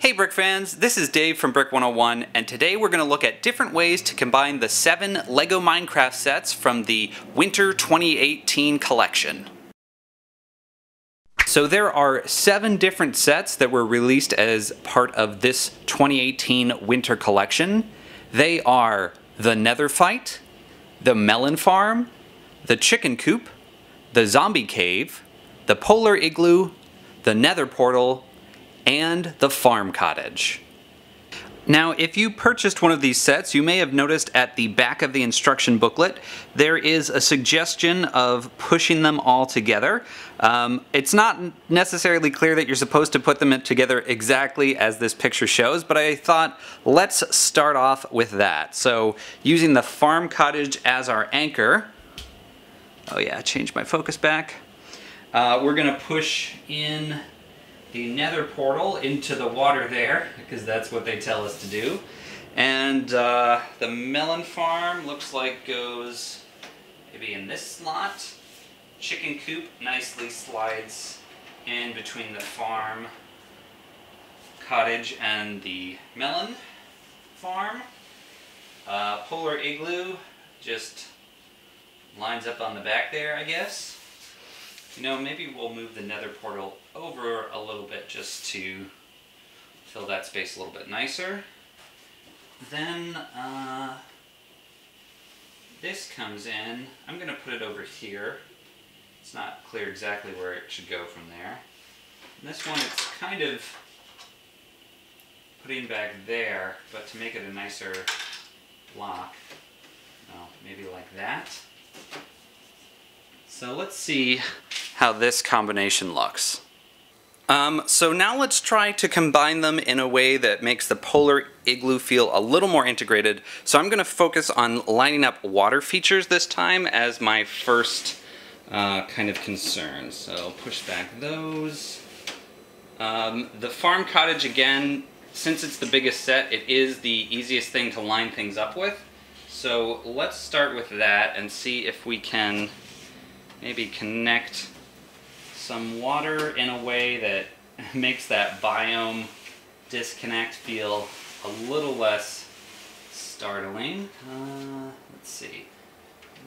Hey Brick fans, this is Dave from Brick 101, and today we're going to look at different ways to combine the 7 LEGO Minecraft sets from the Winter 2018 collection. So there are 7 different sets that were released as part of this 2018 Winter collection. They are the Nether Fight, the Melon Farm, the Chicken Coop, the Zombie Cave, the Polar Igloo, the Nether Portal, and the Farm Cottage. Now, if you purchased one of these sets, you may have noticed at the back of the instruction booklet there is a suggestion of pushing them all together. It's not necessarily clear that you're supposed to put them together exactly as this picture shows, but I thought let's start off with that. So, using the Farm Cottage as our anchor, oh yeah, change my focus back, we're going to push in the Nether Portal into the water there, because that's what they tell us to do. And the Melon Farm looks like goes maybe in this slot. Chicken Coop nicely slides in between the Farm Cottage and the Melon Farm. Polar Igloo just lines up on the back there, I guess. You know, maybe we'll move the Nether Portal over a little bit just to fill that space a little bit nicer. Then this comes in. I'm going to put it over here. It's not clear exactly where it should go from there. And this one, it's kind of putting back there, but to make it a nicer block, maybe like that. So let's see how this combination looks. So now let's try to combine them in a way that makes the Polar Igloo feel a little more integrated. So I'm going to focus on lining up water features this time as my first kind of concern. So push back those. The Farm Cottage, again, since it's the biggest set, it is the easiest thing to line things up with. So let's start with that and see if we can maybe connect some water in a way that makes that biome disconnect feel a little less startling. Let's see.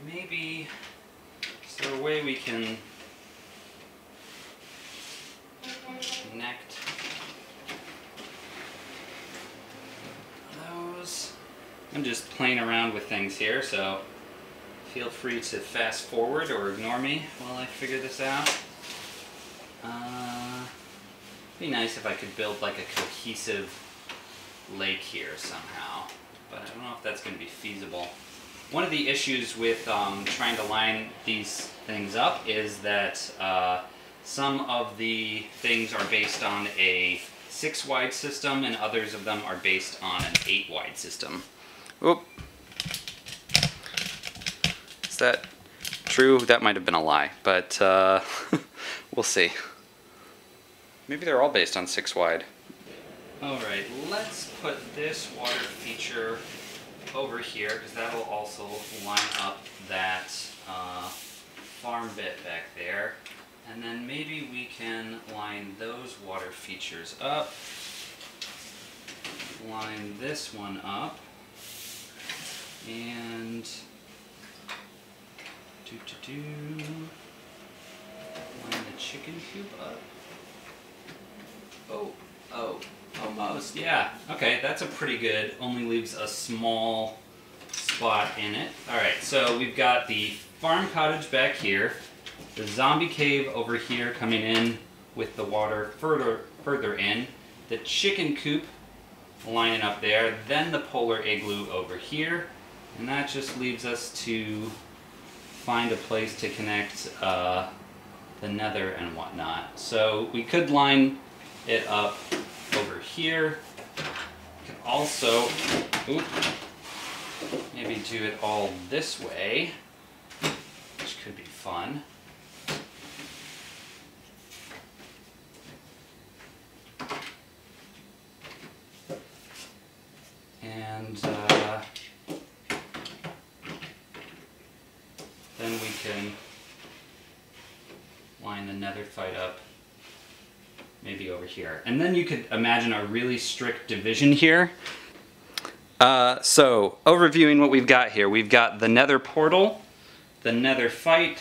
Maybe, is there a way we can connect those? I'm just playing around with things here, so feel free to fast forward or ignore me while I figure this out. It'd be nice if I could build like a cohesive lake here somehow, but I don't know if that's going to be feasible. One of the issues with trying to line these things up is that some of the things are based on a 6-wide system and others of them are based on an 8-wide system. Oop. Is that true? That might have been a lie, but we'll see. Maybe they're all based on 6-wide. Alright, let's put this water feature over here, because that'll also line up that farm bit back there. And then maybe we can line those water features up. Line this one up. And line the chicken coop up. Oh, almost, yeah. Okay, that's a pretty good, only leaves a small spot in it. Alright, so we've got the Farm Cottage back here, the Zombie Cave over here coming in with the water further in, the Chicken Coop lining up there, then the Polar Igloo over here, and that just leaves us to find a place to connect the Nether and whatnot. So we could line it up over here. We could also maybe do it all this way, which could be fun. And then we can line the Nether Fight up maybe over here. And then you could imagine a really strict division here. So, overviewing what we've got here, we've got the Nether Portal, the Nether Fight,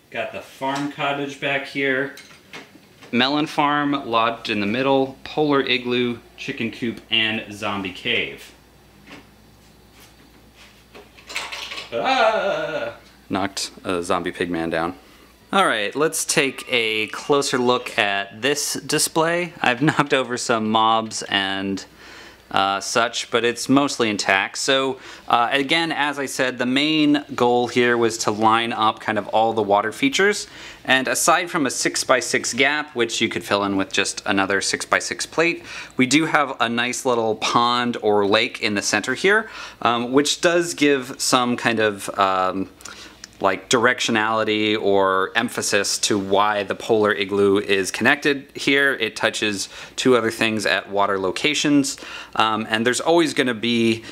got the Farm Cottage back here, Melon Farm lodged in the middle, Polar Igloo, Chicken Coop, and Zombie Cave. Knocked a zombie pigman down. Alright, let's take a closer look at this display. I've knocked over some mobs and such, but it's mostly intact. So again, as I said, the main goal here was to line up kind of all the water features. And aside from a 6x6 gap, which you could fill in with just another 6x6 plate, we do have a nice little pond or lake in the center here, which does give some kind of like directionality or emphasis to why the Polar Igloo is connected here. It touches two other things at water locations, and there's always going to be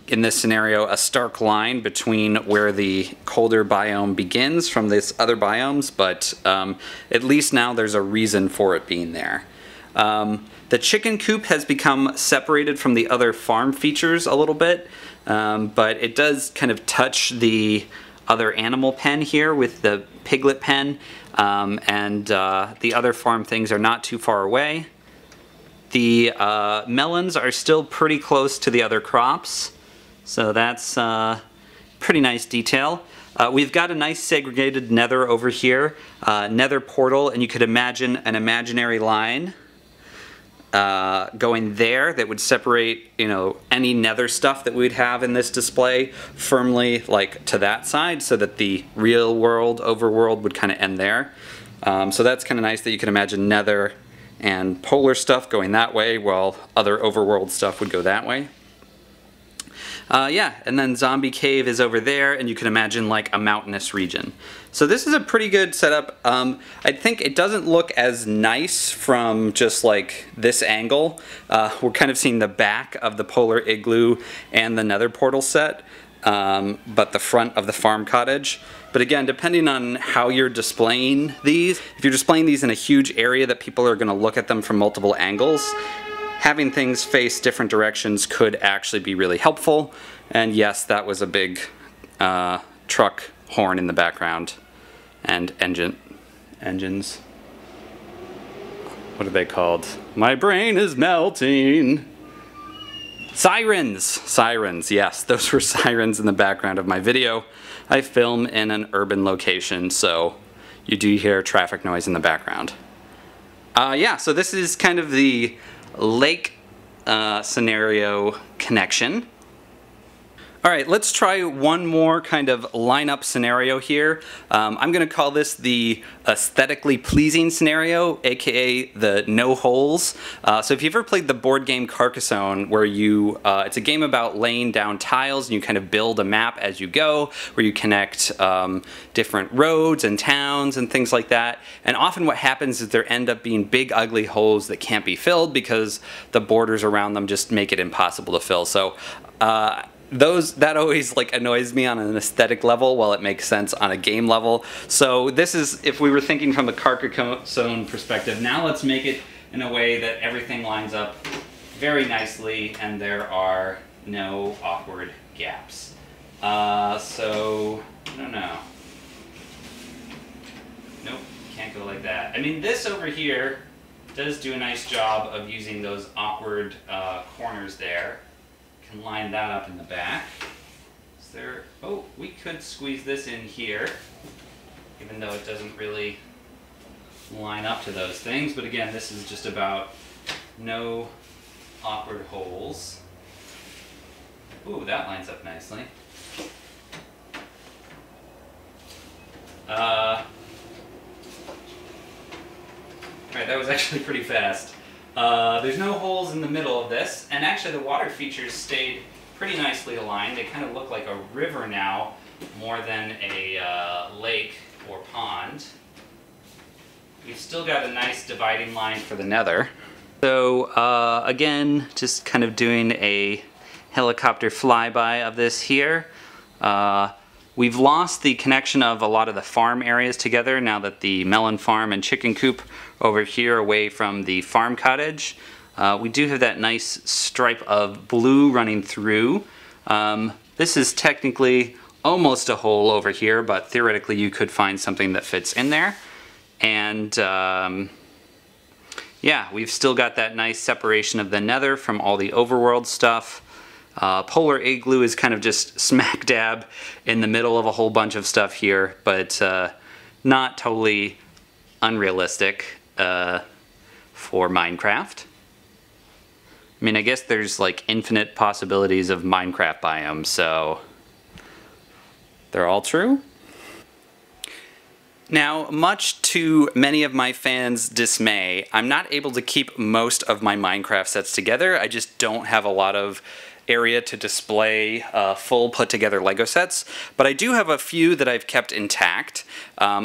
in this scenario a stark line between where the colder biome begins from this other biomes, but at least now there's a reason for it being there. The chicken coop has become separated from the other farm features a little bit, but it does kind of touch the other animal pen here with the piglet pen, and the other farm things are not too far away. The melons are still pretty close to the other crops, so that's pretty nice detail. We've got a nice segregated nether over here, Nether Portal, and you could imagine an imaginary line going there that would separate, you know, any nether stuff that we'd have in this display firmly like to that side, so that the real world overworld would kind of end there. So that's kind of nice that you can imagine nether and polar stuff going that way while other overworld stuff would go that way. Yeah, and then Zombie Cave is over there, and you can imagine like a mountainous region. So this is a pretty good setup. I think it doesn't look as nice from just like this angle. We're kind of seeing the back of the Polar Igloo and the Nether Portal set, but the front of the Farm Cottage. But again, depending on how you're displaying these, if you're displaying these in a huge area that people are going to look at them from multiple angles, having things face different directions could actually be really helpful. And yes, that was a big truck horn in the background. And engines. What are they called? My brain is melting. Sirens! Sirens, yes, those were sirens in the background of my video. I film in an urban location, so you do hear traffic noise in the background. Yeah, so this is kind of the lake scenario connection. Alright, let's try one more kind of lineup scenario here. I'm going to call this the aesthetically pleasing scenario, aka the no holes. So if you've ever played the board game Carcassonne, where you, it's a game about laying down tiles and you kind of build a map as you go, where you connect different roads and towns and things like that. And often what happens is there end up being big ugly holes that can't be filled because the borders around them just make it impossible to fill. So that always like annoys me on an aesthetic level while it makes sense on a game level. So this is, if we were thinking from a Carcassonne perspective, now let's make it in a way that everything lines up very nicely and there are no awkward gaps. So, I don't know. Nope, can't go like that. I mean, this over here does do a nice job of using those awkward corners there. Can line that up in the back. Is there, oh, we could squeeze this in here, even though it doesn't really line up to those things. But again, this is just about no awkward holes. Ooh, that lines up nicely. Alright, that was actually pretty fast. There's no holes in the middle of this, and actually the water features stayed pretty nicely aligned. They kind of look like a river now, more than a lake or pond. We've still got a nice dividing line for the nether. So again, just kind of doing a helicopter flyby of this here. We've lost the connection of a lot of the farm areas together now that the melon farm and chicken coop over here away from the farm cottage. We do have that nice stripe of blue running through. This is technically almost a hole over here, but theoretically you could find something that fits in there. And yeah, we've still got that nice separation of the nether from all the overworld stuff. Polar Igloo is kind of just smack dab in the middle of a whole bunch of stuff here, but not totally unrealistic for Minecraft. I mean, I guess there's like infinite possibilities of Minecraft biomes, so they're all true. Now, much to many of my fans' dismay, I'm not able to keep most of my Minecraft sets together. I just don't have a lot of area to display full put together Lego sets, but I do have a few that I've kept intact.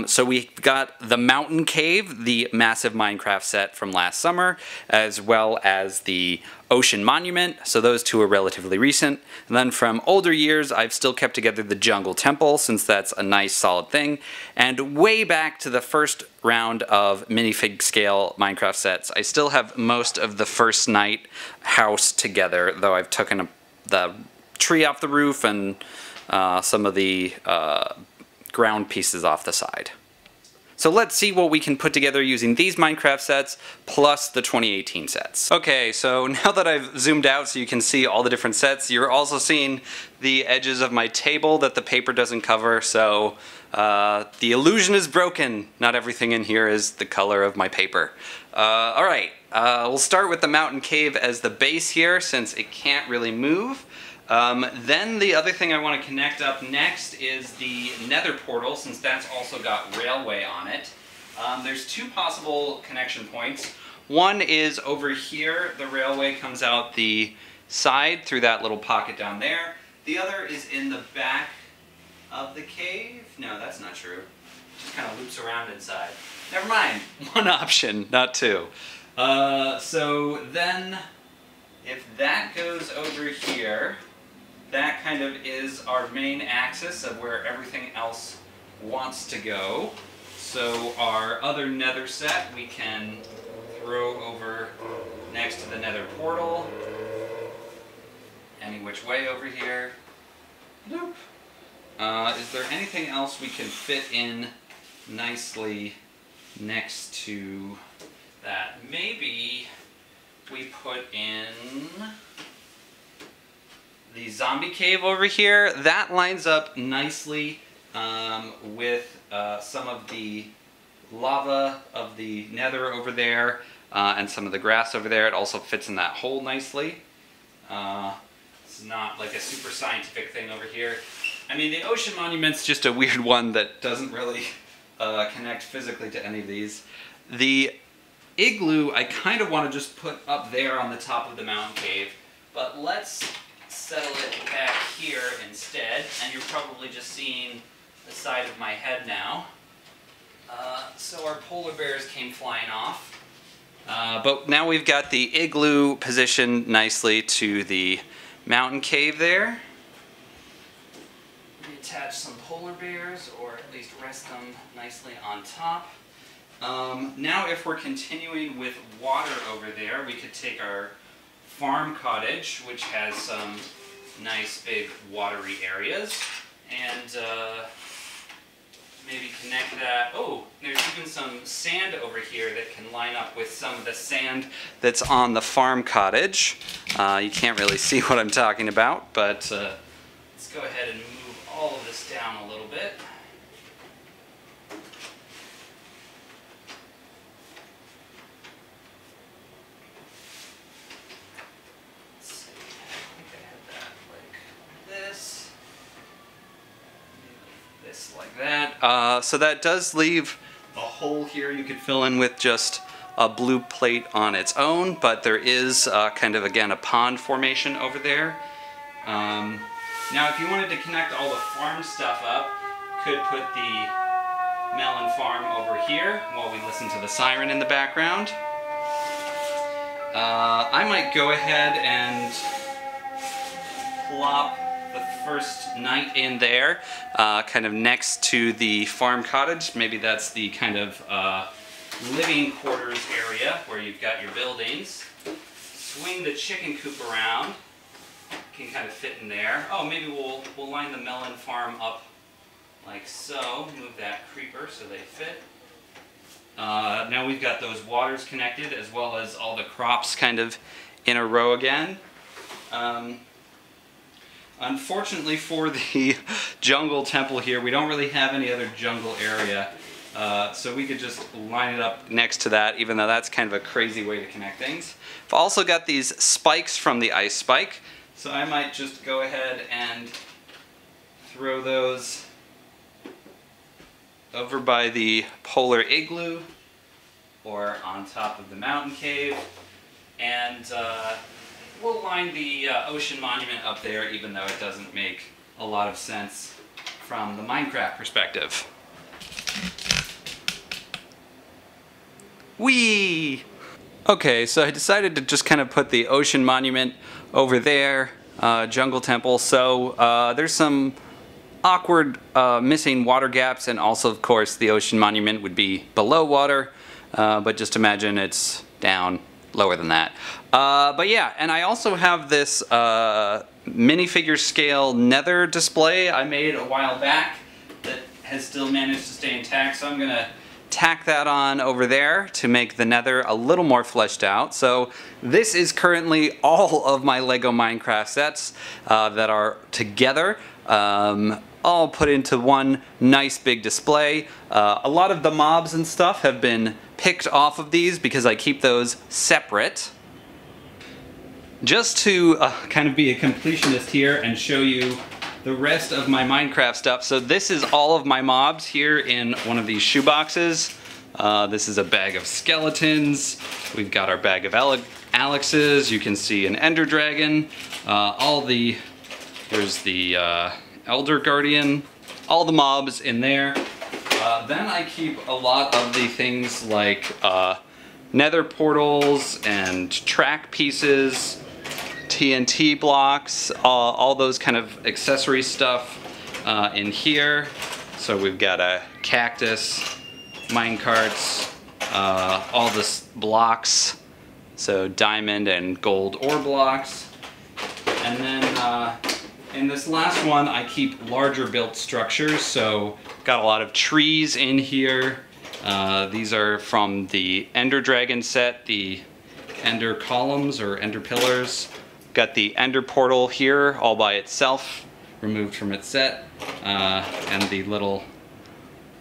So we've got the Mountain Cave, the massive Minecraft set from last summer, as well as the Ocean Monument, so those two are relatively recent. And then from older years, I've still kept together the Jungle Temple, since that's a nice solid thing. And way back to the first round of minifig scale Minecraft sets, I still have most of the First Night house together, though I've taken the tree off the roof and some of the ground pieces off the side. So let's see what we can put together using these Minecraft sets plus the 2018 sets. Okay, so now that I've zoomed out so you can see all the different sets, you're also seeing the edges of my table that the paper doesn't cover, so the illusion is broken. Not everything in here is the color of my paper. Alright, we'll start with the Mountain Cave as the base here since it can't really move. Then the other thing I want to connect up next is the Nether Portal, since that's also got railway on it. There's two possible connection points. One is over here, the railway comes out the side through that little pocket down there. The other is in the back of the cave. No, that's not true. It just kind of loops around inside. Never mind, one option, not two. So then, if that goes over here, that kind of is our main axis of where everything else wants to go. So our other nether set we can throw over next to the Nether Portal. Any which way over here. Nope. Is there anything else we can fit in nicely next to that? Maybe we put in the zombie cave over here. That lines up nicely with some of the lava of the nether over there and some of the grass over there. It also fits in that hole nicely. It's not like a super scientific thing over here. I mean, the Ocean Monument's just a weird one that doesn't really connect physically to any of these. The Igloo I kind of want to just put up there on the top of the mountain cave, but let's settle it back here instead, and you're probably just seeing the side of my head now. So our polar bears came flying off. But now we've got the Igloo positioned nicely to the mountain cave there. Reattach some polar bears, or at least rest them nicely on top. Now if we're continuing with water over there, we could take our Farm Cottage, which has some nice big watery areas, and maybe connect that. Oh, there's even some sand over here that can line up with some of the sand that's on the Farm Cottage. You can't really see what I'm talking about, but let's go ahead and move all of this down a little bit. Like that. So that does leave a hole here you could fill in with just a blue plate on its own, but there is kind of, again, a pond formation over there. Now if you wanted to connect all the farm stuff up, you could put the Melon Farm over here while we listen to the siren in the background. I might go ahead and plop the first night in there, kind of next to the farm cottage. Maybe that's the kind of living quarters area where you've got your buildings. Swing the chicken coop around. Can kind of fit in there. Oh, maybe we'll line the melon farm up like so. Move that creeper so they fit. Now we've got those waters connected, as well as all the crops kind of in a row again. Unfortunately for the jungle temple here, we don't really have any other jungle area. So we could just line it up next to that, even though that's kind of a crazy way to connect things. I've also got these spikes from the ice spike, so I might just go ahead and throw those over by the polar igloo or on top of the mountain cave, and we'll line the ocean monument up there, even though it doesn't make a lot of sense from the Minecraft perspective. Whee! Okay, so I decided to just kind of put the ocean monument over there, jungle temple, so there's some awkward missing water gaps, and also of course the ocean monument would be below water, but just imagine it's down lower than that. But yeah, and I also have this minifigure scale Nether display I made a while back that has still managed to stay intact, so I'm gonna tack that on over there to make the Nether a little more fleshed out. So this is currently all of my Lego Minecraft sets that are together, all put into one nice big display. A lot of the mobs and stuff have been picked off of these because I keep those separate. Just to kind of be a completionist here and show you the rest of my Minecraft stuff. So this is all of my mobs here in one of these shoe boxes. This is a bag of skeletons. We've got our bag of Alexes. You can see an Ender Dragon. There's the Elder Guardian. All the mobs in there. Then I keep a lot of the things like Nether portals and track pieces, TNT blocks, all those kind of accessory stuff in here. So we've got a cactus, minecarts, all this blocks, so diamond and gold ore blocks. And then in this last one I keep larger built structures, so got a lot of trees in here. These are from the Ender Dragon set, the Ender columns or Ender pillars. Got the Ender Portal here all by itself, removed from its set, and the little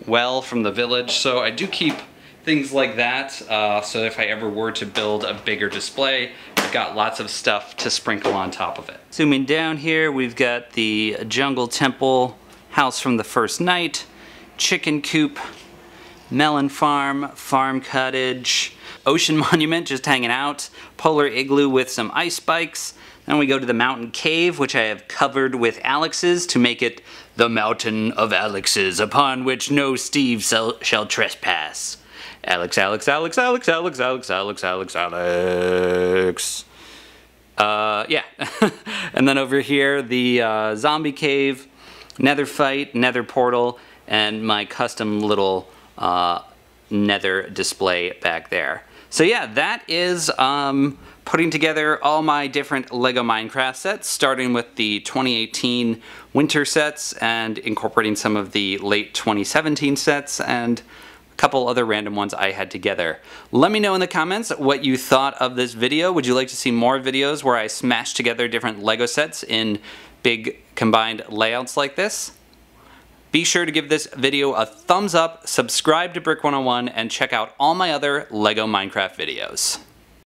well from the village. So I do keep things like that, so if I ever were to build a bigger display, I've got lots of stuff to sprinkle on top of it. Zooming down here, we've got the jungle temple, house from the first night, chicken coop, melon farm, farm cottage, ocean monument just hanging out, polar igloo with some ice spikes. Then we go to the mountain cave, which I have covered with Alexes to make it the mountain of Alexes, upon which no Steve shall trespass. Alex, Alex, Alex, Alex, Alex, Alex, Alex, Alex, Alex. Yeah. And then over here, the zombie cave, nether fight, nether portal, and my custom little nether display back there. So yeah, that is putting together all my different Lego Minecraft sets, starting with the 2018 winter sets and incorporating some of the late 2017 sets and a couple other random ones I had together. Let me know in the comments what you thought of this video. Would you like to see more videos where I smash together different Lego sets in big combined layouts like this? Be sure to give this video a thumbs up, subscribe to Brick 101, and check out all my other Lego Minecraft videos.